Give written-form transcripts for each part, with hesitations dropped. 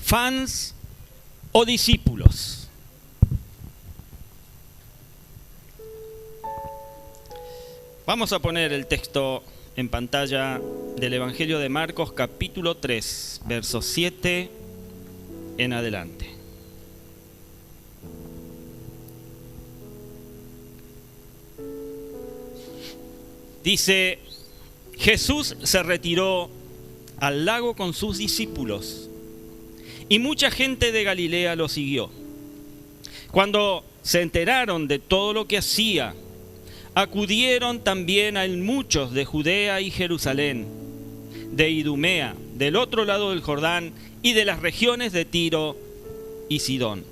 ¿Fans o discípulos? Vamos a poner el texto en pantalla del Evangelio de Marcos, capítulo 3, versos 7 en adelante. Dice: Jesús se retiró al lago con sus discípulos, y mucha gente de Galilea lo siguió. Cuando se enteraron de todo lo que hacía, acudieron también a él muchos de Judea y Jerusalén, de Idumea, del otro lado del Jordán, y de las regiones de Tiro y Sidón.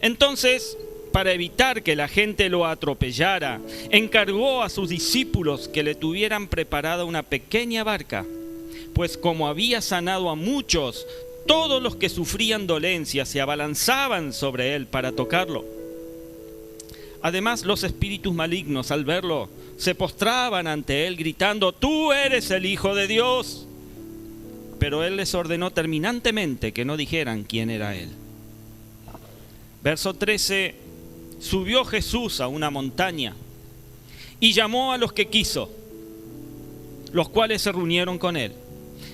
Entonces, para evitar que la gente lo atropellara, encargó a sus discípulos que le tuvieran preparada una pequeña barca, pues como había sanado a muchos, todos los que sufrían dolencias se abalanzaban sobre él para tocarlo. Además, los espíritus malignos, al verlo, se postraban ante él gritando: «¡Tú eres el Hijo de Dios!». Pero él les ordenó terminantemente que no dijeran quién era él. Verso 13: Subió Jesús a una montaña y llamó a los que quiso, los cuales se reunieron con él.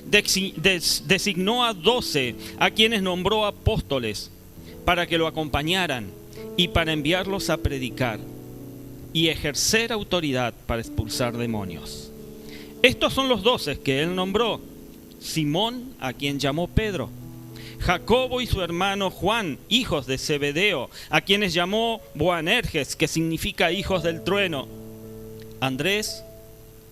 Designó a 12, a quienes nombró apóstoles, para que lo acompañaran y para enviarlos a predicar y ejercer autoridad para expulsar demonios. Estos son los 12 que él nombró: Simón, a quien llamó Pedro; Jacobo y su hermano Juan, hijos de Zebedeo, a quienes llamó Boanerges, que significa hijos del trueno; Andrés,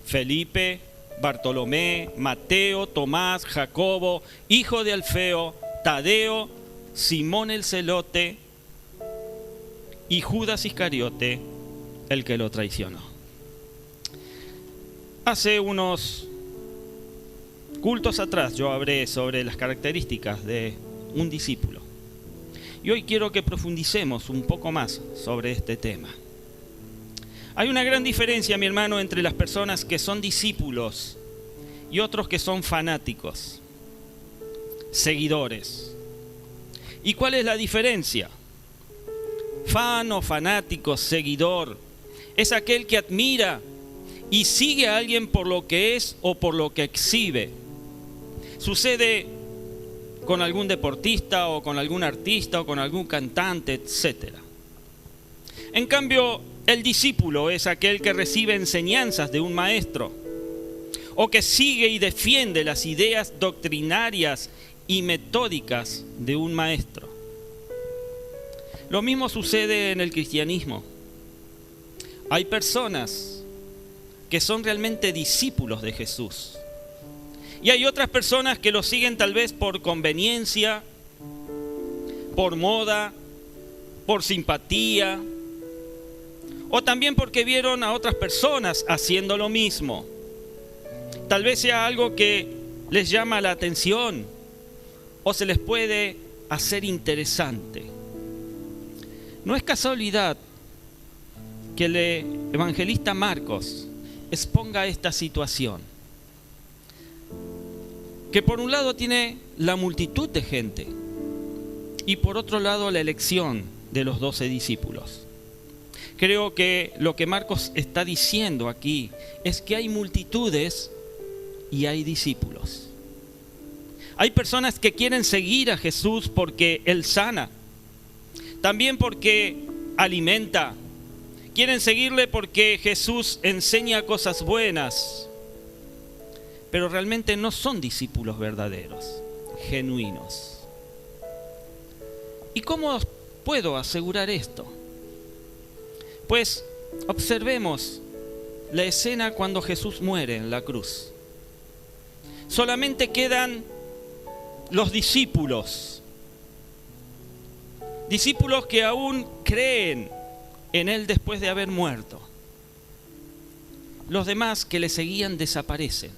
Felipe, Bartolomé, Mateo, Tomás, Jacobo, hijo de Alfeo, Tadeo, Simón el celote y Judas Iscariote, el que lo traicionó. Hace unos cultos atrás yo hablé sobre las características de un discípulo. Y hoy quiero que profundicemos un poco más sobre este tema. Hay una gran diferencia, mi hermano, entre las personas que son discípulos y otros que son fanáticos, seguidores. ¿Y cuál es la diferencia? Fan o fanático, seguidor, es aquel que admira y sigue a alguien por lo que es o por lo que exhibe. Sucede con algún deportista o con algún artista o con algún cantante, etc. En cambio, el discípulo es aquel que recibe enseñanzas de un maestro o que sigue y defiende las ideas doctrinarias y metódicas de un maestro. Lo mismo sucede en el cristianismo. Hay personas que son realmente discípulos de Jesús. Y hay otras personas que lo siguen tal vez por conveniencia, por moda, por simpatía, o también porque vieron a otras personas haciendo lo mismo. Tal vez sea algo que les llama la atención o se les puede hacer interesante. No es casualidad que el evangelista Marcos exponga esta situación, que por un lado tiene la multitud de gente y por otro lado la elección de los 12 discípulos. Creo que lo que Marcos está diciendo aquí es que hay multitudes y hay discípulos. Hay personas que quieren seguir a Jesús porque Él sana, también porque alimenta. Quieren seguirle porque Jesús enseña cosas buenas, pero realmente no son discípulos verdaderos, genuinos. ¿Y cómo puedo asegurar esto? Pues observemos la escena cuando Jesús muere en la cruz. Solamente quedan los discípulos que aún creen en Él después de haber muerto. Los demás que le seguían desaparecen.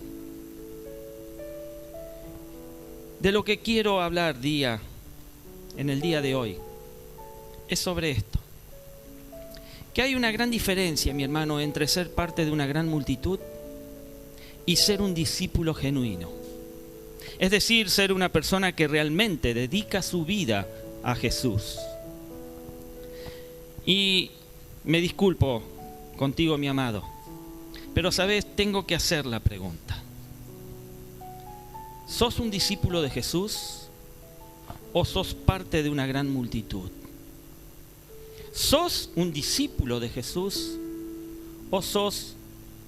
De lo que quiero hablar en el día de hoy es sobre esto. Que hay una gran diferencia, mi hermano, entre ser parte de una gran multitud y ser un discípulo genuino. Es decir, ser una persona que realmente dedica su vida a Jesús. Y me disculpo contigo, mi amado, pero sabes, tengo que hacer la pregunta. ¿Sos un discípulo de Jesús o sos parte de una gran multitud? ¿Sos un discípulo de Jesús o sos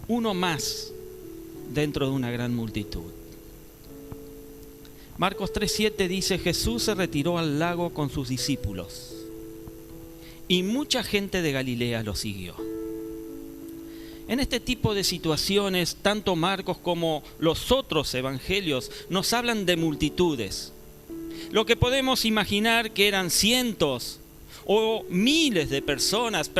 uno más dentro de una gran multitud? Marcos 3:7 dice: Jesús se retiró al lago con sus discípulos y mucha gente de Galilea lo siguió. En este tipo de situaciones, tanto Marcos como los otros evangelios nos hablan de multitudes. Lo que podemos imaginar que eran cientos o miles de personas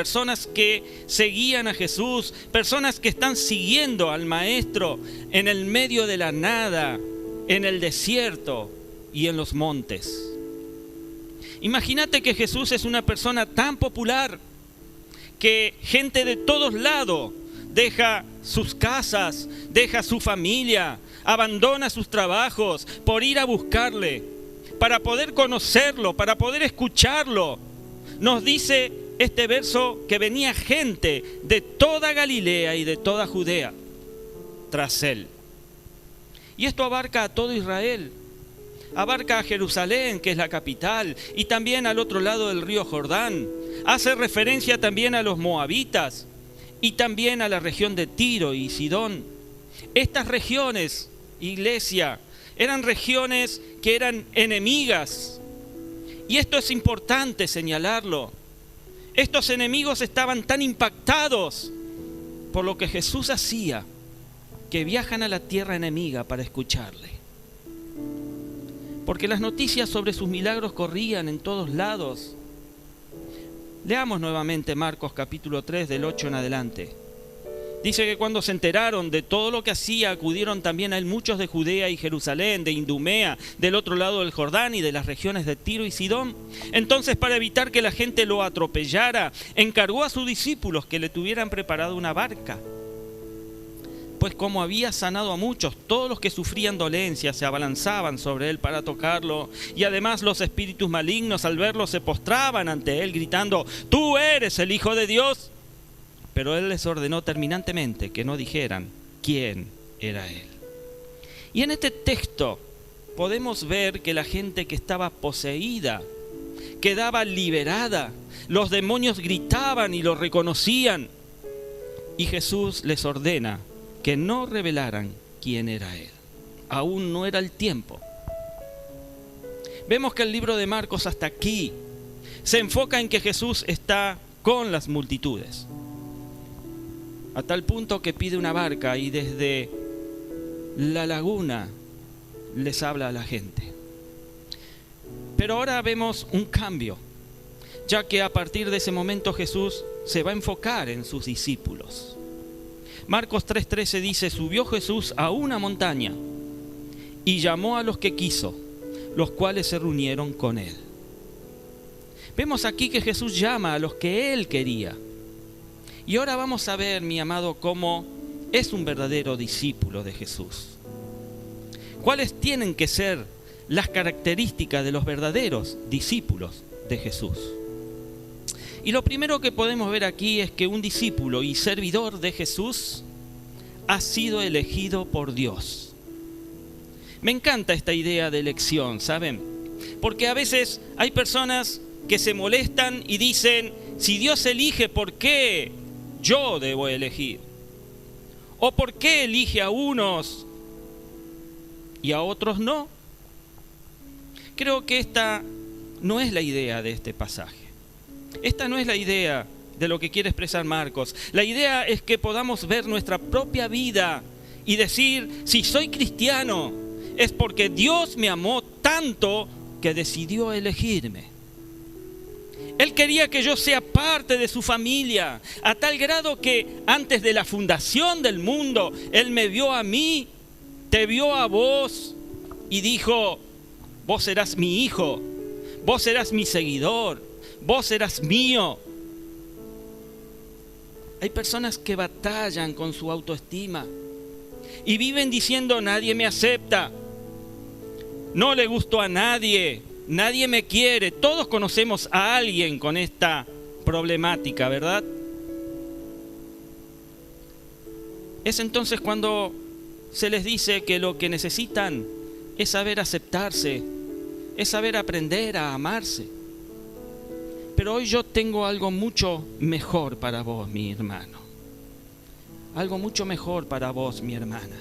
que seguían a Jesús, personas que están siguiendo al Maestro en el medio de la nada, en el desierto y en los montes. Imagínate que Jesús es una persona tan popular que gente de todos lados deja sus casas, deja su familia, abandona sus trabajos por ir a buscarle, para poder conocerlo, para poder escucharlo. Nos dice este verso que venía gente de toda Galilea y de toda Judea tras él. Y esto abarca a todo Israel, abarca a Jerusalén, que es la capital, y también al otro lado del río Jordán. Hace referencia también a los moabitas y también a la región de Tiro y Sidón. Estas regiones, iglesia, eran regiones que eran enemigas. Y esto es importante señalarlo. Estos enemigos estaban tan impactados por lo que Jesús hacía, que viajan a la tierra enemiga para escucharle. Porque las noticias sobre sus milagros corrían en todos lados. Leamos nuevamente Marcos capítulo 3 del 8 en adelante. Dice que cuando se enteraron de todo lo que hacía, acudieron también a él muchos de Judea y Jerusalén, de Idumea, del otro lado del Jordán y de las regiones de Tiro y Sidón. Entonces, para evitar que la gente lo atropellara, encargó a sus discípulos que le tuvieran preparado una barca. Pues como había sanado a muchos, todos los que sufrían dolencias se abalanzaban sobre él para tocarlo, y además los espíritus malignos al verlo se postraban ante él gritando: «¡Tú eres el Hijo de Dios!». Pero él les ordenó terminantemente que no dijeran quién era él. Y en este texto podemos ver que la gente que estaba poseída quedaba liberada, los demonios gritaban y lo reconocían, y Jesús les ordena que no revelaran quién era él. Aún no era el tiempo. Vemos que el libro de Marcos hasta aquí se enfoca en que Jesús está con las multitudes, a tal punto que pide una barca y desde la laguna les habla a la gente. Pero ahora vemos un cambio, ya que a partir de ese momento Jesús se va a enfocar en sus discípulos. Marcos 3:13 dice: «Subió Jesús a una montaña y llamó a los que quiso, los cuales se reunieron con él». Vemos aquí que Jesús llama a los que él quería. Y ahora vamos a ver, mi amado, cómo es un verdadero discípulo de Jesús. ¿Cuáles tienen que ser las características de los verdaderos discípulos de Jesús? Y lo primero que podemos ver aquí es que un discípulo y servidor de Jesús ha sido elegido por Dios. Me encanta esta idea de elección, ¿saben? Porque a veces hay personas que se molestan y dicen: si Dios elige, ¿por qué yo debo elegir? ¿O por qué elige a unos y a otros no? Creo que esta no es la idea de este pasaje. Esta no es la idea de lo que quiere expresar Marcos. La idea es que podamos ver nuestra propia vida y decir: si soy cristiano, es porque Dios me amó tanto que decidió elegirme. Él quería que yo sea parte de su familia, a tal grado que antes de la fundación del mundo, Él me vio a mí, te vio a vos y dijo: vos serás mi hijo, vos serás mi seguidor, vos serás mío. Hay personas que batallan con su autoestima y viven diciendo: nadie me acepta, no le gustó a nadie, nadie me quiere. Todos conocemos a alguien con esta problemática, ¿verdad? Es entonces cuando se les dice que lo que necesitan es saber aceptarse, es saber aprender a amarse. Pero hoy yo tengo algo mucho mejor para vos, mi hermano. Algo mucho mejor para vos, mi hermana.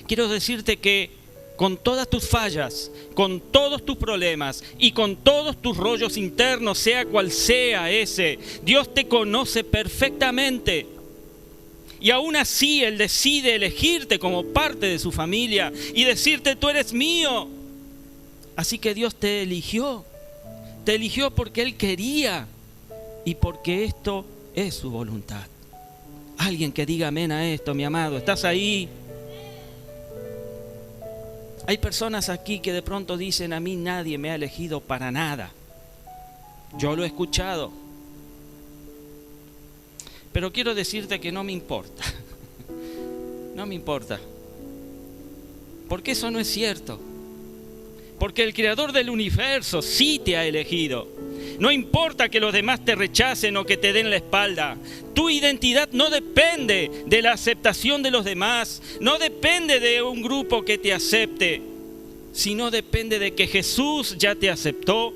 Quiero decirte que con todas tus fallas, con todos tus problemas y con todos tus rollos internos, sea cual sea ese, Dios te conoce perfectamente. Y aún así Él decide elegirte como parte de su familia y decirte: tú eres mío. Así que Dios te eligió porque Él quería y porque esto es su voluntad. Alguien que diga amén a esto, mi amado. ¿Estás ahí? Hay personas aquí que de pronto dicen: a mí nadie me ha elegido para nada. Yo lo he escuchado. Pero quiero decirte que no me importa. No me importa. Porque eso no es cierto. Porque el Creador del universo sí te ha elegido. No importa que los demás te rechacen o que te den la espalda. Tu identidad no depende de la aceptación de los demás. No depende de un grupo que te acepte. Sino depende de que Jesús ya te aceptó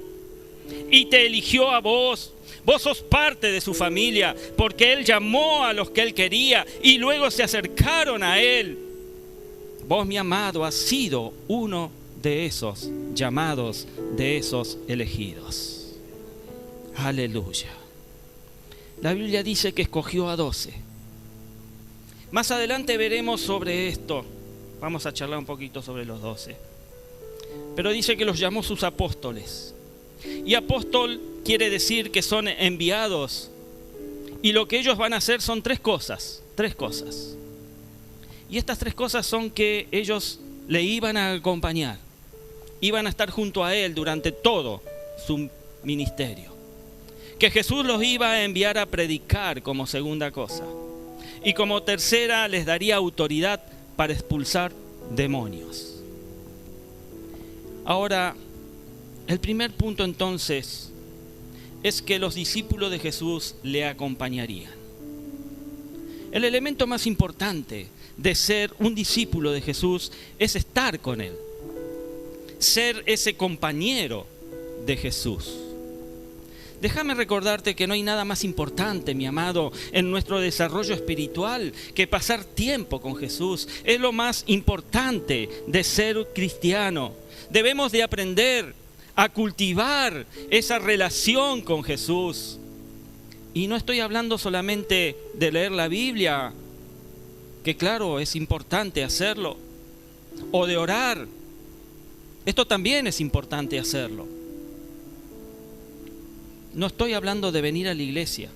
y te eligió a vos. Vos sos parte de su familia porque Él llamó a los que Él quería y luego se acercaron a Él. Vos, mi amado, has sido uno de esos llamados, de esos elegidos. Aleluya. La Biblia dice que escogió a 12. Más adelante veremos sobre esto. Vamos a charlar un poquito sobre los 12. Pero dice que los llamó sus apóstoles. Y apóstol quiere decir que son enviados. Y lo que ellos van a hacer son tres cosas. Y estas tres cosas son que ellos le iban a acompañar. Iban a estar junto a Él durante todo su ministerio. Que Jesús los iba a enviar a predicar como segunda cosa. Y como tercera les daría autoridad para expulsar demonios. Ahora, el primer punto entonces es que los discípulos de Jesús le acompañarían. El elemento más importante de ser un discípulo de Jesús es estar con Él. Ser ese compañero de Jesús. Déjame recordarte que no hay nada más importante, mi amado, en nuestro desarrollo espiritual que pasar tiempo con Jesús. Es lo más importante de ser cristiano. Debemos de aprender a cultivar esa relación con Jesús. Y no estoy hablando solamente de leer la Biblia, que claro, es importante hacerlo, o de orar. Esto también es importante hacerlo. No estoy hablando de venir a la iglesia,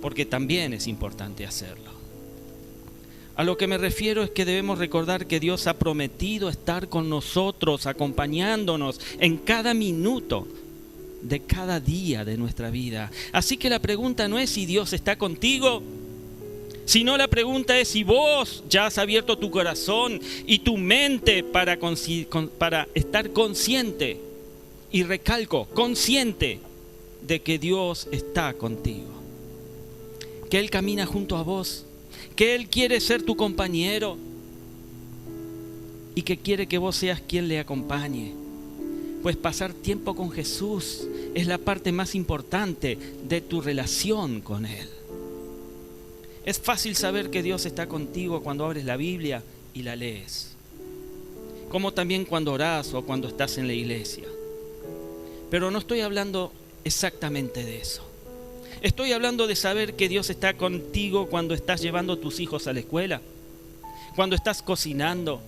porque también es importante hacerlo. A lo que me refiero es que debemos recordar que Dios ha prometido estar con nosotros, acompañándonos en cada minuto de cada día de nuestra vida. Así que la pregunta no es si Dios está contigo, sino la pregunta es si vos ya has abierto tu corazón y tu mente para estar consciente, y recalco, consciente de que Dios está contigo, que Él camina junto a vos, que Él quiere ser tu compañero y que quiere que vos seas quien le acompañe. Pues pasar tiempo con Jesús es la parte más importante de tu relación con Él. Es fácil saber que Dios está contigo cuando abres la Biblia y la lees, como también cuando orás o cuando estás en la iglesia. Pero no estoy hablando exactamente de eso. Estoy hablando de saber que Dios está contigo cuando estás llevando a tus hijos a la escuela, cuando estás cocinando.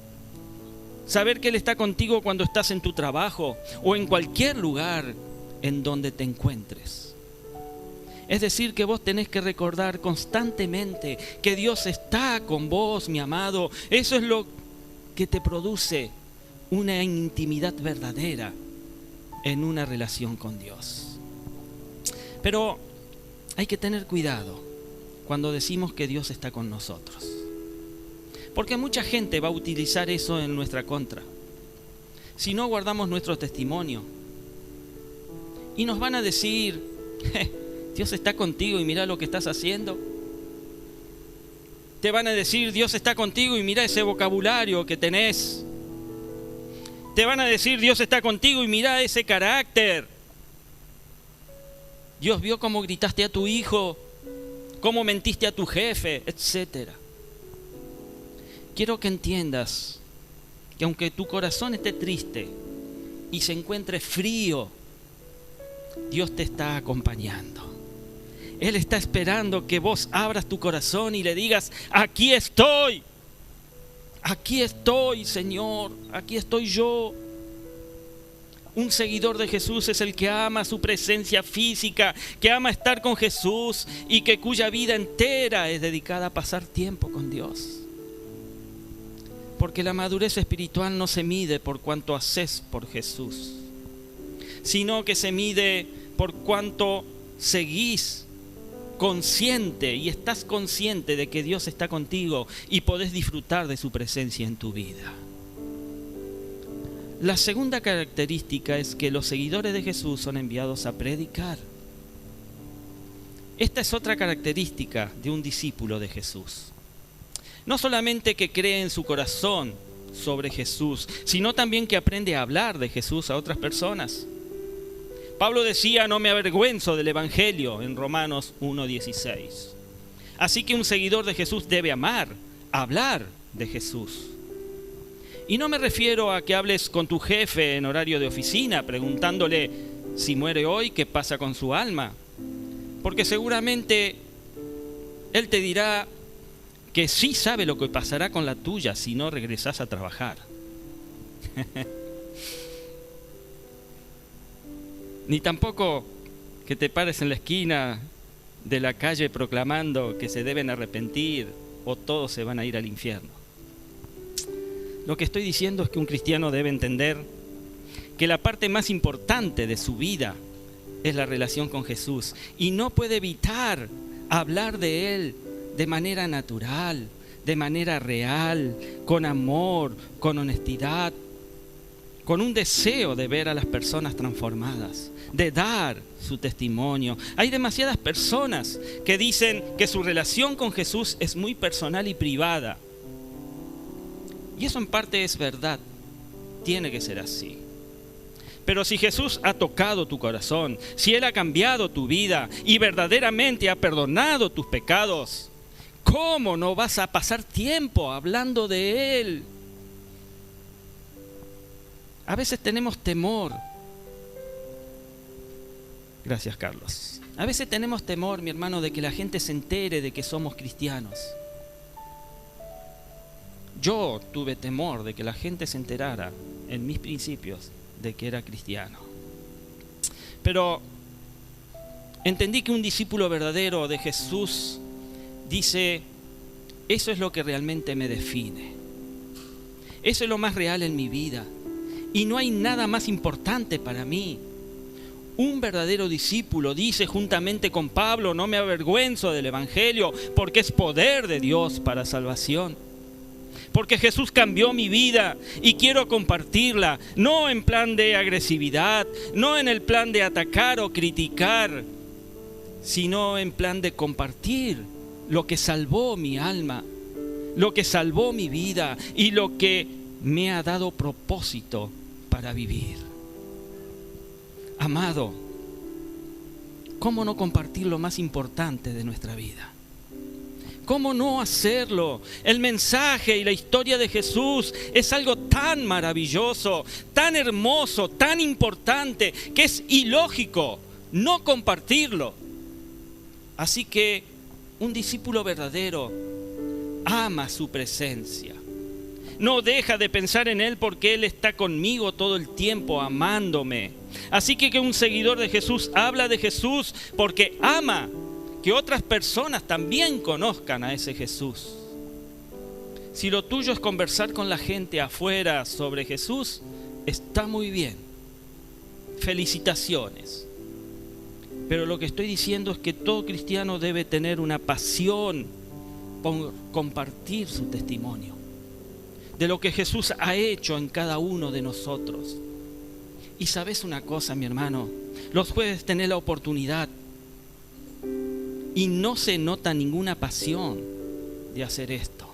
Saber que Él está contigo cuando estás en tu trabajo o en cualquier lugar en donde te encuentres. Es decir, que vos tenés que recordar constantemente que Dios está con vos, mi amado. Eso es lo que te produce una intimidad verdadera en una relación con Dios. Pero hay que tener cuidado cuando decimos que Dios está con nosotros, porque mucha gente va a utilizar eso en nuestra contra. si no guardamos nuestro testimonio. Y nos van a decir, Dios está contigo y mira lo que estás haciendo. Te van a decir, Dios está contigo y mira ese vocabulario que tenés. Te van a decir, Dios está contigo y mira ese carácter. Dios vio cómo gritaste a tu hijo, cómo mentiste a tu jefe, etc. Quiero que entiendas que aunque tu corazón esté triste y se encuentre frío, Dios te está acompañando. Él está esperando que vos abras tu corazón y le digas, aquí estoy, Señor, aquí estoy yo. Un seguidor de Jesús es el que ama su presencia física, que ama estar con Jesús y que cuya vida entera es dedicada a pasar tiempo con Dios. Porque la madurez espiritual no se mide por cuánto haces por Jesús, sino que se mide por cuánto seguís consciente y estás consciente de que Dios está contigo y podés disfrutar de su presencia en tu vida. La segunda característica es que los seguidores de Jesús son enviados a predicar. Esta es otra característica de un discípulo de Jesús. No solamente que cree en su corazón sobre Jesús, sino también que aprende a hablar de Jesús a otras personas. Pablo decía, no me avergüenzo del Evangelio, en Romanos 1:16. Así que un seguidor de Jesús debe amar, hablar de Jesús. Y no me refiero a que hables con tu jefe en horario de oficina, preguntándole si muere hoy, qué pasa con su alma. Porque seguramente él te dirá que sí sabe lo que pasará con la tuya si no regresás a trabajar. Ni tampoco que te pares en la esquina de la calle proclamando que se deben arrepentir o todos se van a ir al infierno. Lo que estoy diciendo es que un cristiano debe entender que la parte más importante de su vida es la relación con Jesús y no puede evitar hablar de Él de manera natural, de manera real, con amor, con honestidad, con un deseo de ver a las personas transformadas, de dar su testimonio. Hay demasiadas personas que dicen que su relación con Jesús es muy personal y privada. Y eso en parte es verdad, tiene que ser así. Pero si Jesús ha tocado tu corazón, si Él ha cambiado tu vida y verdaderamente ha perdonado tus pecados, ¿cómo no vas a pasar tiempo hablando de Él? A veces tenemos temor. Gracias, Carlos. A veces tenemos temor, mi hermano, de que la gente se entere de que somos cristianos. Yo tuve temor de que la gente se enterara, en mis principios, de que era cristiano. Pero entendí que un discípulo verdadero de Jesús dice, eso es lo que realmente me define. Eso es lo más real en mi vida. Y no hay nada más importante para mí. Un verdadero discípulo dice juntamente con Pablo, no me avergüenzo del Evangelio, porque es poder de Dios para salvación. Porque Jesús cambió mi vida y quiero compartirla, no en plan de agresividad, no en el plan de atacar o criticar, sino en plan de compartir lo que salvó mi alma, lo que salvó mi vida y lo que me ha dado propósito para vivir. Amado, ¿cómo no compartir lo más importante de nuestra vida? ¿Cómo no hacerlo? El mensaje y la historia de Jesús es algo tan maravilloso, tan hermoso, tan importante, que es ilógico no compartirlo. Así que un discípulo verdadero ama su presencia. No deja de pensar en Él porque Él está conmigo todo el tiempo amándome. Así que un seguidor de Jesús habla de Jesús porque ama que otras personas también conozcan a ese Jesús. Si lo tuyo es conversar con la gente afuera sobre Jesús, está muy bien. Felicitaciones. Pero lo que estoy diciendo es que todo cristiano debe tener una pasión por compartir su testimonio. de lo que Jesús ha hecho en cada uno de nosotros. Y sabes una cosa, mi hermano, los jueves tenés la oportunidad y no se nota ninguna pasión de hacer esto.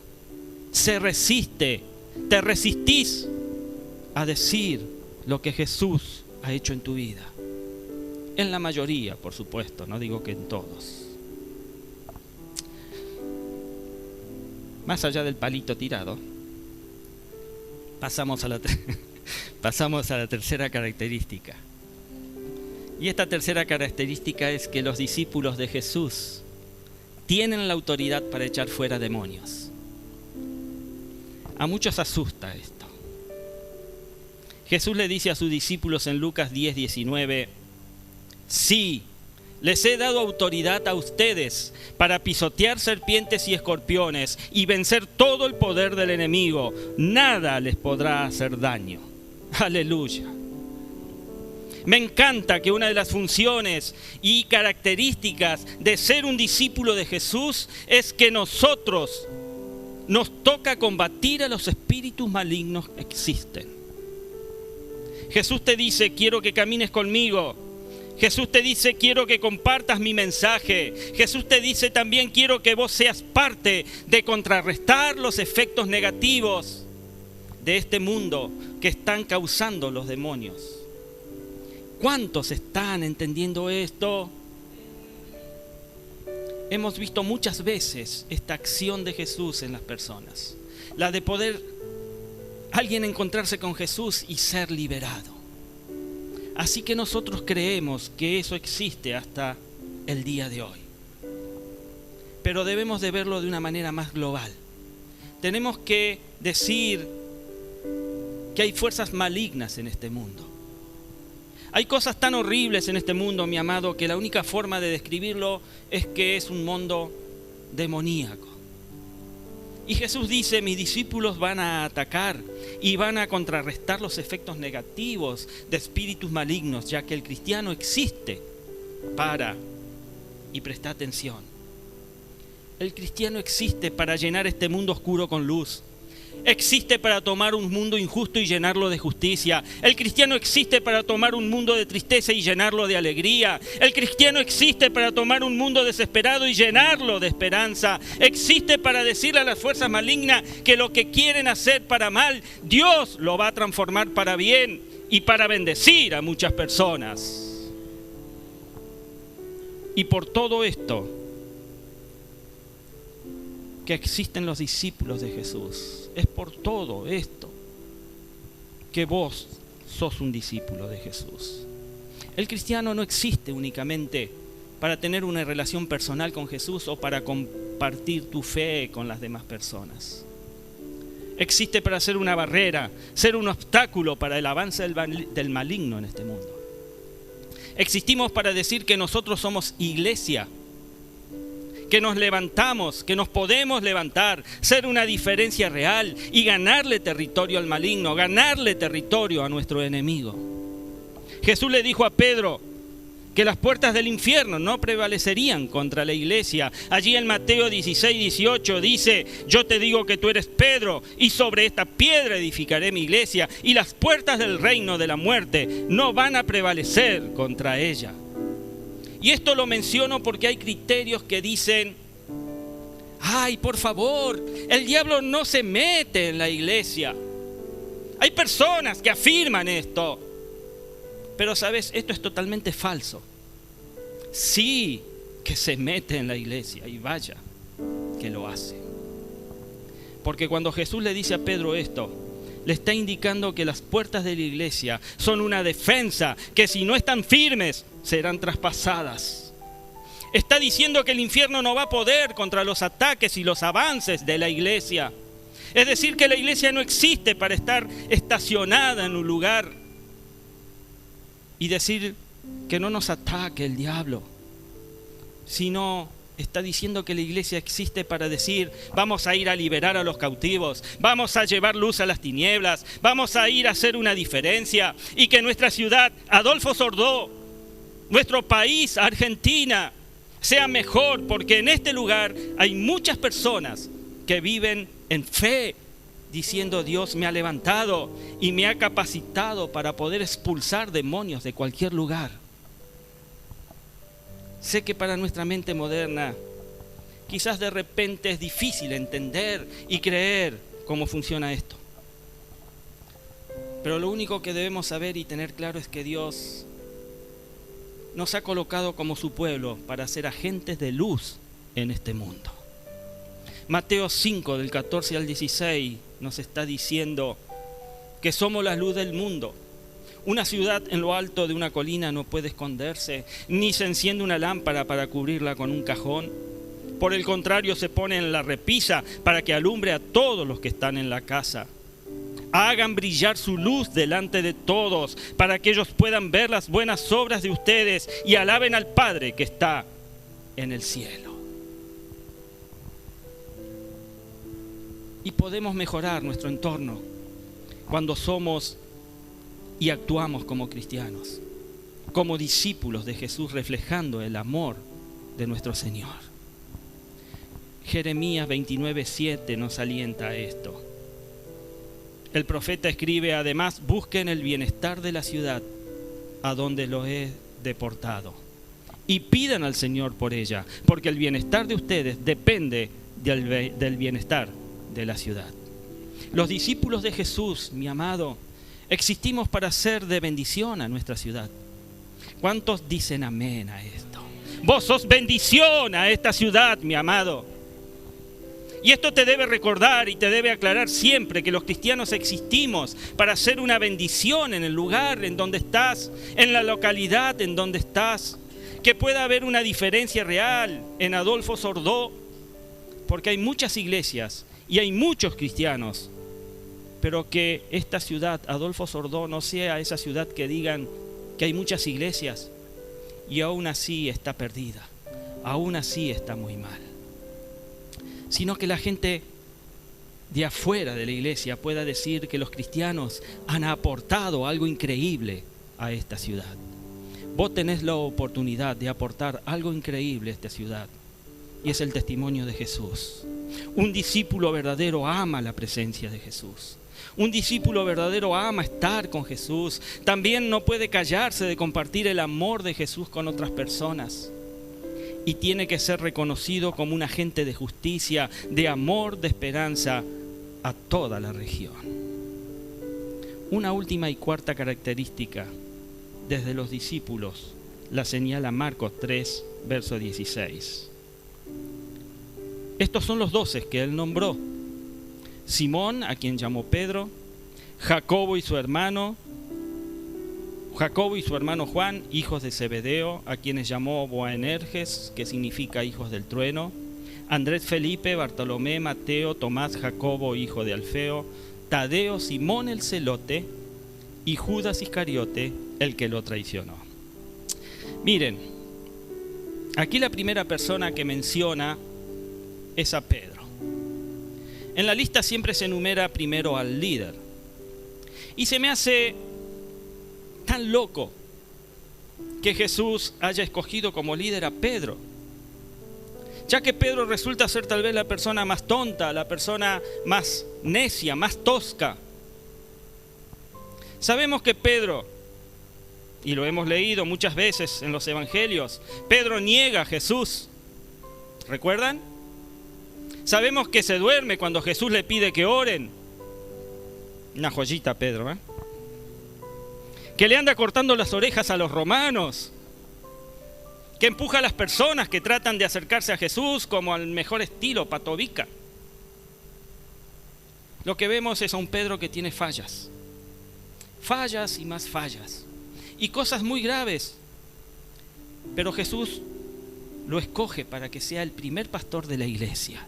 Se resiste, te resistís a decir lo que Jesús ha hecho en tu vida. En la mayoría, por supuesto, no digo que en todos. Más allá del palito tirado, pasamos a la tercera característica. Y esta tercera característica es que los discípulos de Jesús tienen la autoridad para echar fuera demonios. A muchos asusta esto. Jesús le dice a sus discípulos en Lucas 10:19, sí, les he dado autoridad a ustedes para pisotear serpientes y escorpiones y vencer todo el poder del enemigo. Nada les podrá hacer daño. Aleluya. Me encanta que una de las funciones y características de ser un discípulo de Jesús es que nosotros nos toca combatir a los espíritus malignos que existen. Jesús te dice, quiero que camines conmigo. Jesús te dice, quiero que compartas mi mensaje. Jesús te dice también, quiero que vos seas parte de contrarrestar los efectos negativos de este mundo que están causando los demonios. ¿Cuántos están entendiendo esto? Hemos visto muchas veces esta acción de Jesús en las personas. La de poder alguien encontrarse con Jesús y ser liberado. Así que nosotros creemos que eso existe hasta el día de hoy. Pero debemos de verlo de una manera más global. Tenemos que decir que hay fuerzas malignas en este mundo. Hay cosas tan horribles en este mundo, mi amado, que la única forma de describirlo es que es un mundo demoníaco. Y Jesús dice, mis discípulos van a atacar y van a contrarrestar los efectos negativos de espíritus malignos, ya que el cristiano existe para, y presta atención, el cristiano existe para llenar este mundo oscuro con luz. Existe para tomar un mundo injusto y llenarlo de justicia. El cristiano existe para tomar un mundo de tristeza y llenarlo de alegría. El cristiano existe para tomar un mundo desesperado y llenarlo de esperanza. Existe para decirle a las fuerzas malignas que lo que quieren hacer para mal, Dios lo va a transformar para bien y para bendecir a muchas personas. Y por todo esto que existen los discípulos de Jesús, es por todo esto que vos sos un discípulo de Jesús. El cristiano no existe únicamente para tener una relación personal con Jesús o para compartir tu fe con las demás personas. Existe para ser una barrera, ser un obstáculo para el avance del maligno en este mundo. Existimos para decir que nosotros somos iglesia, que nos levantamos, que nos podemos levantar, ser una diferencia real y ganarle territorio al maligno, ganarle territorio a nuestro enemigo. Jesús le dijo a Pedro que las puertas del infierno no prevalecerían contra la iglesia. Allí en Mateo 16:18 dice, yo te digo que tú eres Pedro y sobre esta piedra edificaré mi iglesia y las puertas del reino de la muerte no van a prevalecer contra ella. Y esto lo menciono porque hay criterios que dicen, ay, por favor, el diablo no se mete en la iglesia. Hay personas que afirman esto. Pero sabes, esto es totalmente falso. Sí que se mete en la iglesia y vaya que lo hace. Porque cuando Jesús le dice a Pedro esto, le está indicando que las puertas de la iglesia son una defensa, que si no están firmes, serán traspasadas. Está diciendo que el infierno no va a poder contra los ataques y los avances de la iglesia. Es decir, que la iglesia no existe para estar estacionada en un lugar y decir que no nos ataque el diablo, sino está diciendo que la iglesia existe para decir, vamos a ir a liberar a los cautivos, vamos a llevar luz a las tinieblas, vamos a ir a hacer una diferencia, y que nuestra ciudad, Adolfo Sordó, nuestro país, Argentina, sea mejor, porque en este lugar hay muchas personas que viven en fe diciendo: Dios me ha levantado y me ha capacitado para poder expulsar demonios de cualquier lugar. Sé que para nuestra mente moderna quizás de repente es difícil entender y creer cómo funciona esto. Pero lo único que debemos saber y tener claro es que Dios nos ha colocado como su pueblo para ser agentes de luz en este mundo. Mateo 5, del 14 al 16, nos está diciendo que somos la luz del mundo. Una ciudad en lo alto de una colina no puede esconderse, ni se enciende una lámpara para cubrirla con un cajón. Por el contrario, se pone en la repisa para que alumbre a todos los que están en la casa. Hagan brillar su luz delante de todos, para que ellos puedan ver las buenas obras de ustedes y alaben al Padre que está en el cielo. Y podemos mejorar nuestro entorno cuando somos y actuamos como cristianos, como discípulos de Jesús, reflejando el amor de nuestro Señor. Jeremías 29:7 nos alienta a esto. El profeta escribe: además, busquen el bienestar de la ciudad a donde los he deportado y pidan al Señor por ella, porque el bienestar de ustedes depende del bienestar de la ciudad. Los discípulos de Jesús, mi amado, existimos para ser de bendición a nuestra ciudad. ¿Cuántos dicen amén a esto? Vos sos bendición a esta ciudad, mi amado. Y esto te debe recordar y te debe aclarar siempre que los cristianos existimos para ser una bendición en el lugar en donde estás, en la localidad en donde estás. Que pueda haber una diferencia real en Adolfo Sordó, porque hay muchas iglesias y hay muchos cristianos, pero que esta ciudad, Adolfo Sordó, no sea esa ciudad que digan que hay muchas iglesias y aún así está perdida, aún así está muy mal. Sino que la gente de afuera de la iglesia pueda decir que los cristianos han aportado algo increíble a esta ciudad. Vos tenés la oportunidad de aportar algo increíble a esta ciudad, y es el testimonio de Jesús. Un discípulo verdadero ama la presencia de Jesús. Un discípulo verdadero ama estar con Jesús. También no puede callarse de compartir el amor de Jesús con otras personas. Y tiene que ser reconocido como un agente de justicia, de amor, de esperanza a toda la región. Una última y cuarta característica desde los discípulos la señala Marcos 3, verso 16. Estos son los 12 que él nombró: Simón, a quien llamó Pedro, Jacobo y su hermano Juan, hijos de Zebedeo, a quienes llamó Boanerges, que significa hijos del trueno, Andrés, Felipe, Bartolomé, Mateo, Tomás, Jacobo, hijo de Alfeo, Tadeo, Simón el celote y Judas Iscariote, el que lo traicionó. Miren, aquí la primera persona que menciona es a Pedro. En la lista siempre se enumera primero al líder. Y se me hace tan loco que Jesús haya escogido como líder a Pedro, ya que Pedro resulta ser tal vez la persona más tonta, la persona más necia, más tosca. Sabemos que Pedro, y lo hemos leído muchas veces en los evangelios, Pedro niega a Jesús. ¿Recuerdan? Sabemos que se duerme cuando Jesús le pide que oren. Una joyita Pedro, ¿eh? Que le anda cortando las orejas a los romanos, que empuja a las personas que tratan de acercarse a Jesús como al mejor estilo patovica. Lo que vemos es a un Pedro que tiene fallas y más fallas, y cosas muy graves, pero Jesús lo escoge para que sea el primer pastor de la iglesia.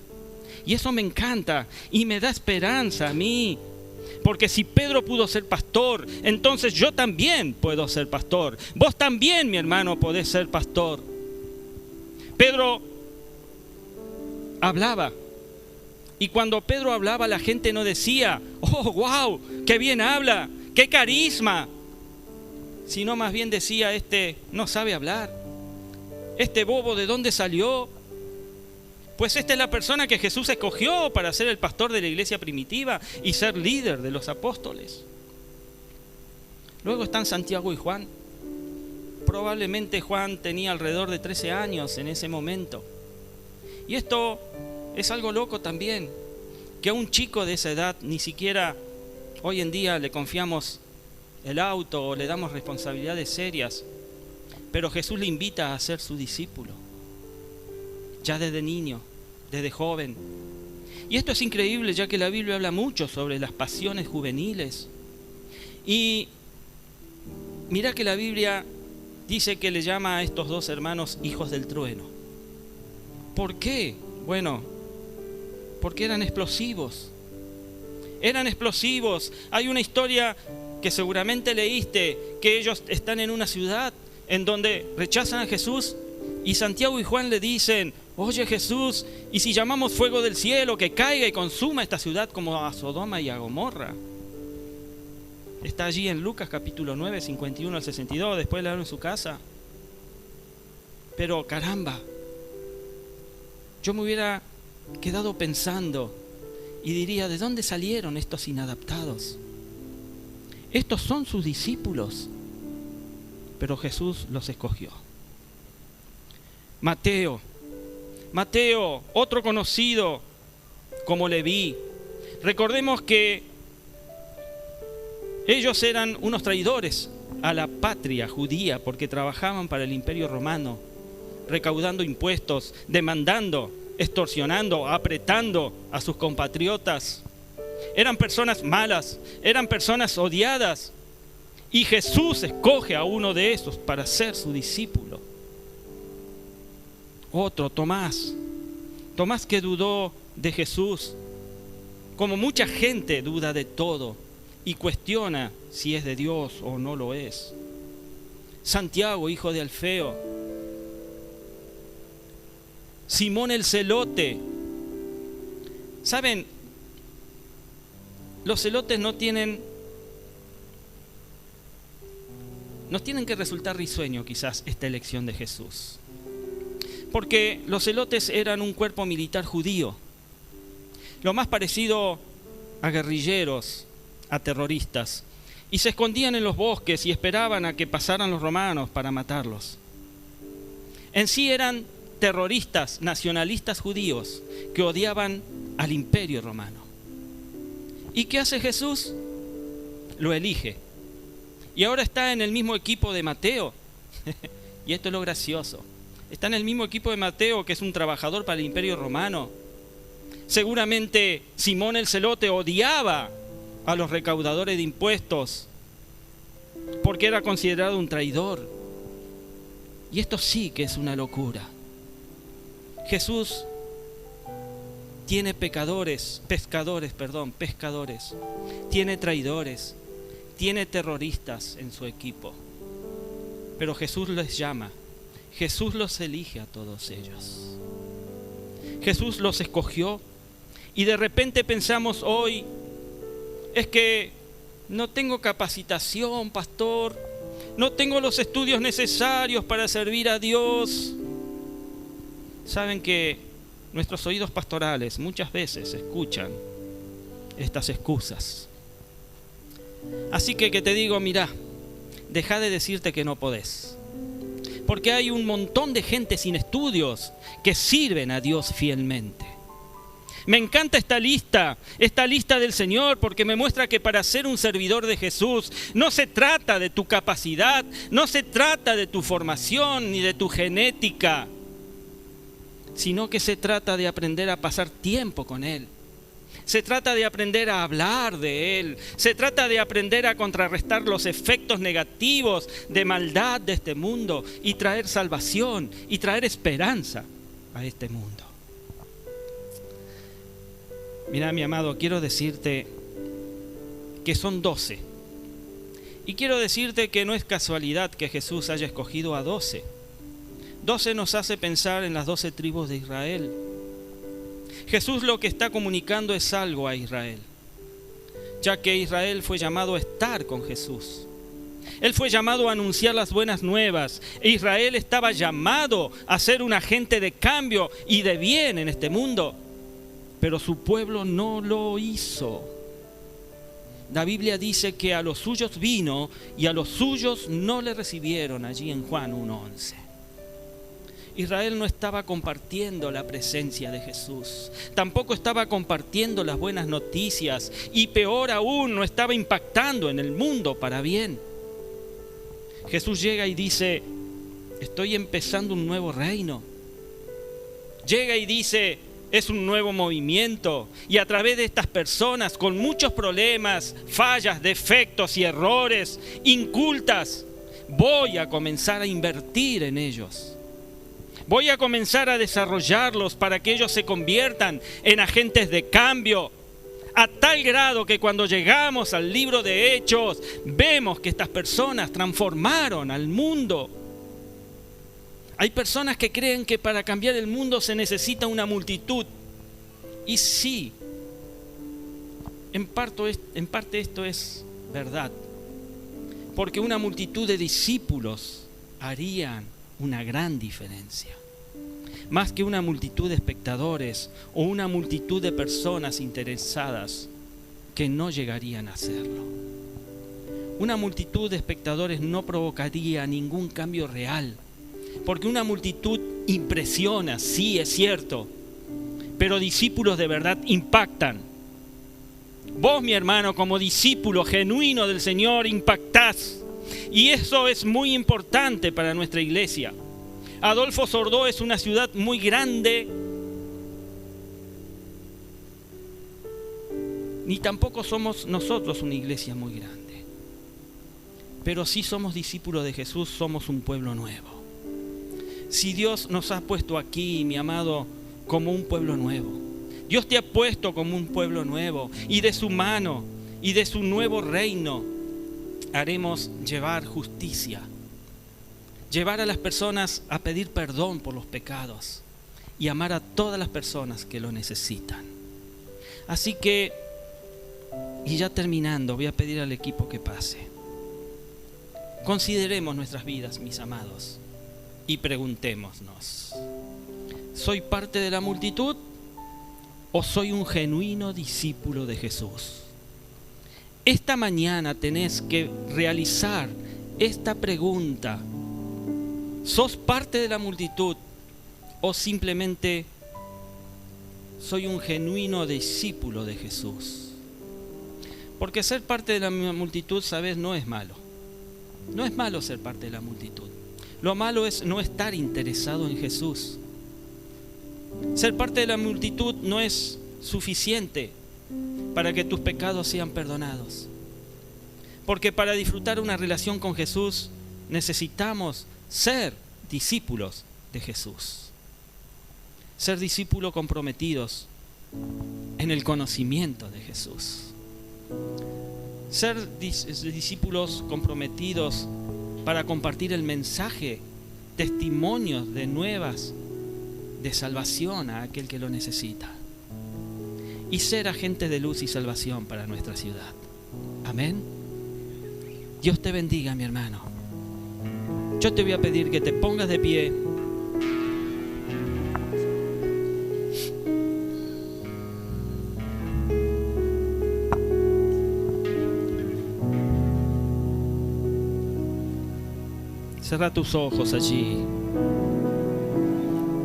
Y eso me encanta y me da esperanza a mí. Porque si Pedro pudo ser pastor, entonces yo también puedo ser pastor. Vos también, mi hermano, podés ser pastor. Pedro hablaba. Y cuando Pedro hablaba, la gente no decía: oh, wow, qué bien habla, qué carisma. Sino más bien decía: este no sabe hablar. Este bobo, ¿de dónde salió? Pues esta es la persona que Jesús escogió para ser el pastor de la iglesia primitiva y ser líder de los apóstoles. Luego están Santiago y Juan. Probablemente Juan tenía alrededor de 13 años en ese momento. Y esto es algo loco también, que a un chico de esa edad ni siquiera hoy en día le confiamos el auto o le damos responsabilidades serias. Pero Jesús le invita a ser su discípulo, ya desde niño, desde joven. Y esto es increíble, ya que la Biblia habla mucho sobre las pasiones juveniles. Y mira que la Biblia dice que le llama a estos dos hermanos hijos del trueno. ¿Por qué? Bueno, porque eran explosivos. Eran explosivos. Hay una historia que seguramente leíste, que ellos están en una ciudad en donde rechazan a Jesús y Santiago y Juan le dicen: oye Jesús, ¿y si llamamos fuego del cielo que caiga y consuma esta ciudad como a Sodoma y a Gomorra? Está allí en Lucas capítulo 9, 51 al 62, después leerlo en su casa. Pero caramba, yo me hubiera quedado pensando y diría: ¿de dónde salieron estos inadaptados? Estos son sus discípulos, pero Jesús los escogió. Mateo, otro conocido como Leví. Recordemos que ellos eran unos traidores a la patria judía porque trabajaban para el Imperio Romano, recaudando impuestos, demandando, extorsionando, apretando a sus compatriotas. Eran personas malas, eran personas odiadas. Y Jesús escoge a uno de esos para ser su discípulo. Otro, Tomás que dudó de Jesús, como mucha gente duda de todo y cuestiona si es de Dios o no lo es. Santiago, hijo de Alfeo. Simón el celote. ¿Saben? Los celotes nos tienen que resultar risueño quizás esta elección de Jesús. Porque los celotes eran un cuerpo militar judío, lo más parecido a guerrilleros, a terroristas, y se escondían en los bosques y esperaban a que pasaran los romanos para matarlos. En sí eran terroristas, nacionalistas judíos que odiaban al Imperio Romano. ¿Y qué hace Jesús? Lo elige. Y ahora está en el mismo equipo de Mateo. Y esto es lo gracioso. Está en el mismo equipo de Mateo, que es un trabajador para el Imperio Romano. Seguramente Simón el celote odiaba a los recaudadores de impuestos porque era considerado un traidor. Y esto sí que es una locura. Jesús tiene pescadores, tiene traidores, tiene terroristas en su equipo, pero Jesús les llama, Jesús los elige a todos ellos. Jesús los escogió y de repente pensamos hoy: es que no tengo capacitación, pastor, no tengo los estudios necesarios para servir a Dios. Saben que nuestros oídos pastorales muchas veces escuchan estas excusas. Así que te digo, mira, deja de decirte que no podés. Porque hay un montón de gente sin estudios que sirven a Dios fielmente. Me encanta esta lista del Señor, porque me muestra que para ser un servidor de Jesús no se trata de tu capacidad, no se trata de tu formación ni de tu genética, sino que se trata de aprender a pasar tiempo con Él. Se trata de aprender a hablar de Él. Se trata de aprender a contrarrestar los efectos negativos de maldad de este mundo y traer salvación y traer esperanza a este mundo. Mira, mi amado, quiero decirte que son 12. Y quiero decirte que no es casualidad que Jesús haya escogido a 12. 12 nos hace pensar en las 12 tribus de Israel. Jesús lo que está comunicando es algo a Israel, ya que Israel fue llamado a estar con Jesús. Él fue llamado a anunciar las buenas nuevas. Israel estaba llamado a ser un agente de cambio y de bien en este mundo. Pero su pueblo no lo hizo. La Biblia dice que a los suyos vino y a los suyos no le recibieron, allí en Juan 1:11. Israel no estaba compartiendo la presencia de Jesús. Tampoco estaba compartiendo las buenas noticias. Y peor aún, no estaba impactando en el mundo para bien. Jesús llega y dice: estoy empezando un nuevo reino. Llega y dice: es un nuevo movimiento. Y a través de estas personas con muchos problemas, fallas, defectos y errores, incultas, voy a comenzar a invertir en ellos. Voy a comenzar a desarrollarlos para que ellos se conviertan en agentes de cambio. A tal grado que cuando llegamos al libro de Hechos, vemos que estas personas transformaron al mundo. Hay personas que creen que para cambiar el mundo se necesita una multitud. Y sí, en parte esto es verdad. Porque una multitud de discípulos harían una gran diferencia. Más que una multitud de espectadores o una multitud de personas interesadas que no llegarían a hacerlo. Una multitud de espectadores no provocaría ningún cambio real. Porque una multitud impresiona, sí, es cierto, pero discípulos de verdad impactan. Vos, mi hermano, como discípulo genuino del Señor, impactás. Y eso es muy importante para nuestra iglesia. Adolfo Sordó es una ciudad muy grande, ni tampoco somos nosotros una iglesia muy grande. Pero sí somos discípulos de Jesús, somos un pueblo nuevo. Si Dios nos ha puesto aquí, mi amado, como un pueblo nuevo. Dios te ha puesto como un pueblo nuevo y de su mano y de su nuevo reino haremos llevar justicia. Llevar a las personas a pedir perdón por los pecados y amar a todas las personas que lo necesitan. Así que, y ya terminando, voy a pedir al equipo que pase. Consideremos nuestras vidas, mis amados. Y preguntémonos: ¿soy parte de la multitud o soy un genuino discípulo de Jesús? Esta mañana tenés que realizar esta pregunta: ¿sos parte de la multitud o simplemente soy un genuino discípulo de Jesús? Porque ser parte de la multitud, sabes, no es malo. No es malo ser parte de la multitud. Lo malo es no estar interesado en Jesús. Ser parte de la multitud no es suficiente para que tus pecados sean perdonados. Porque para disfrutar una relación con Jesús necesitamos ser discípulos de Jesús. Ser discípulos comprometidos en el conocimiento de Jesús. Ser discípulos comprometidos para compartir el mensaje, testimonios de nuevas de salvación a aquel que lo necesita. Y ser agentes de luz y salvación para nuestra ciudad. Amén. Dios te bendiga, mi hermano. Yo te voy a pedir que te pongas de pie. Cerra tus ojos allí.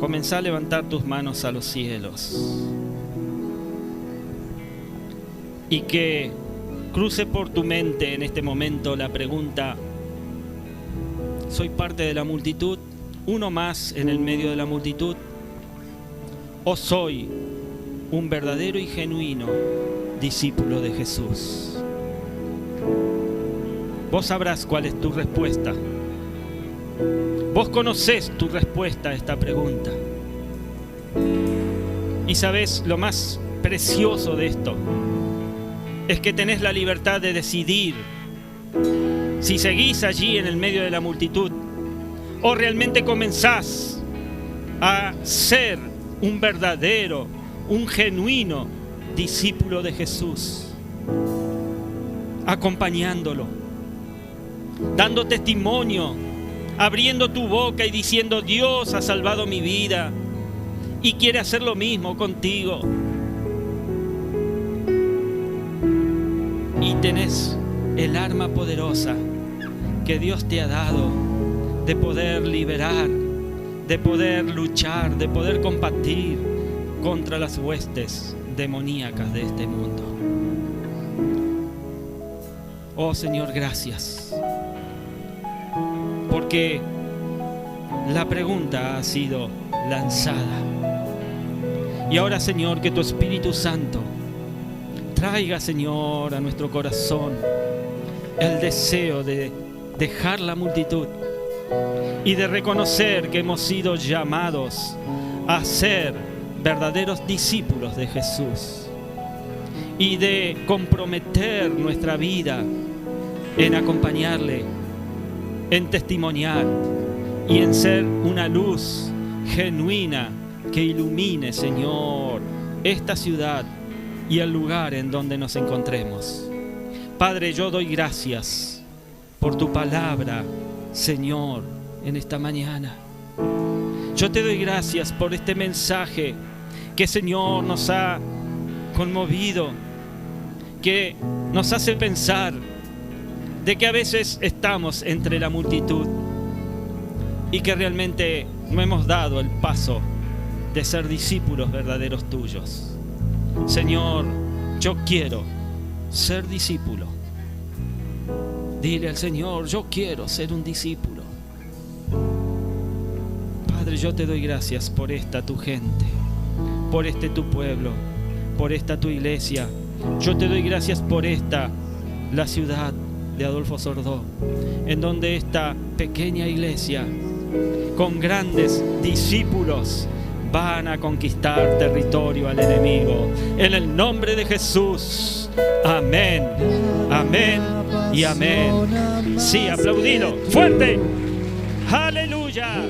Comenzá a levantar tus manos a los cielos. Y que cruce por tu mente en este momento la pregunta: ¿soy parte de la multitud? ¿Uno más en el medio de la multitud? ¿O soy un verdadero y genuino discípulo de Jesús? Vos sabrás cuál es tu respuesta. Vos conocés tu respuesta a esta pregunta. Y sabés, lo más precioso de esto es que tenés la libertad de decidir si seguís allí en el medio de la multitud o realmente comenzás a ser un verdadero, un genuino discípulo de Jesús, acompañándolo, dando testimonio, abriendo tu boca y diciendo: Dios ha salvado mi vida y quiere hacer lo mismo contigo. Y tenés el arma poderosa que Dios te ha dado de poder liberar, de poder luchar, de poder combatir contra las huestes demoníacas de este mundo. Oh Señor, gracias, porque la pregunta ha sido lanzada. Y ahora, Señor, que tu Espíritu Santo traiga, Señor, a nuestro corazón el deseo de dejar la multitud y de reconocer que hemos sido llamados a ser verdaderos discípulos de Jesús y de comprometer nuestra vida en acompañarle, en testimoniar y en ser una luz genuina que ilumine, Señor, esta ciudad y el lugar en donde nos encontremos. Padre, yo doy gracias por tu palabra, Señor, en esta mañana. Yo te doy gracias por este mensaje que, Señor, nos ha conmovido, que nos hace pensar de que a veces estamos entre la multitud y que realmente no hemos dado el paso de ser discípulos verdaderos tuyos. Señor, yo quiero ser discípulo. Dile al Señor: yo quiero ser un discípulo. Padre, yo te doy gracias por esta tu gente, por este tu pueblo, por esta tu iglesia. Yo te doy gracias por esta, la ciudad de Adolfo Sordó, en donde esta pequeña iglesia con grandes discípulos van a conquistar territorio al enemigo. En el nombre de Jesús. Amén, amén y amén. Sí, aplaudilo fuerte. Aleluya.